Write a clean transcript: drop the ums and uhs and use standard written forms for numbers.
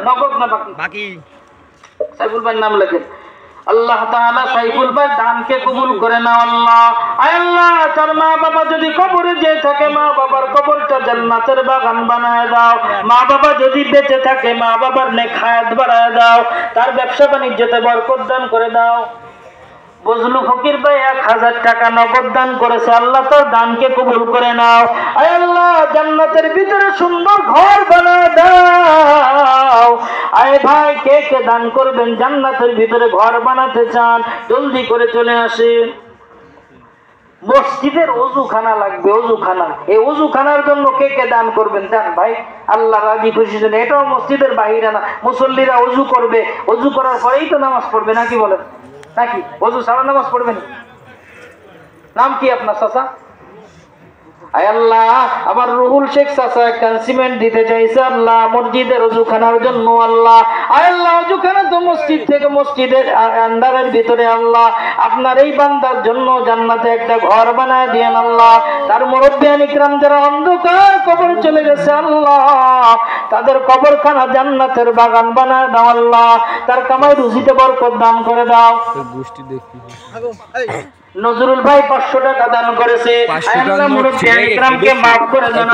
নগদ না বাকি? সাইফুল ভাইয়ের নাম লেখেন। আল্লাহ তাআলা সাইফুল ভাই দানকে কবুল করে নাও আল্লাহ। আয় আল্লাহ, তার মা বাবা যদি কবরে যে থাকে, মা বাবার কবরটা জান্নাতের বাগান বানায় দাও। মা বাবা যদি বেঁচে থাকে, মা বাবার নেক হায়াত বাড়ায় দাও। তার ব্যবসা বাণিজ্যতে বরকত দান করে দাও। বজলু ফকির ভাই 1000 টাকা নগদ দান করেছে, আল্লাহ তার দানকে কবুল করে নাও। আয় আল্লাহ, জান্নাতের ভিতরে সুন্দর ঘর বানায় দাও। আয় ভাই, কে কে দান করবেন, জান্নাতের ভিতরে ঘর বানাতে চান, জলদি করে চলে আসেন। মসজিদের ওযুখানা লাগবে, ওযুখানা। এই ওযুখানার জন্য কে কে দান করবেন জান ভাই, আল্লাহ রাজি খুশি জন্য। এটাও মসজিদের বাহিরে না, মুসল্লিরা ওযু করবে, ওযু করার পরেই তো নামাজ পড়বে, নাকি বলেন? নাকি ওযু ছাড়া নামাজ পড়বেন? নাম কি আপনার চাচা? আয় আল্লাহ, আমার রুহুল শেখ চাচা একটা সিমেন্ট দিতে চাইছে আল্লাহ মসজিদের ওযুখানার জন্য আল্লাহ। আয় আল্লাহ, ওযুখানা তো মসজিদ থেকে মসজিদের আন্ডারের ভিতরে আল্লাহ, আপনার এই বান্দার জন্য জান্নাতে একটা ঘর বানায় দিয়েন আল্লাহ। তার মুরব্বিয়ান ইকরাম যারা অন্ধকার কবর চলে গেছে আল্লাহ, তাদের কবরখানা জান্নাতের বাগান বানায় দাও আল্লাহ। তার কামাই রুজিতে বরকত দান করে দাও। নজরুল ভাই 500 টাকা দান করেছে, আল্লাহ মুরব্বিয়ান ইকরামকে মাফ করে দাও।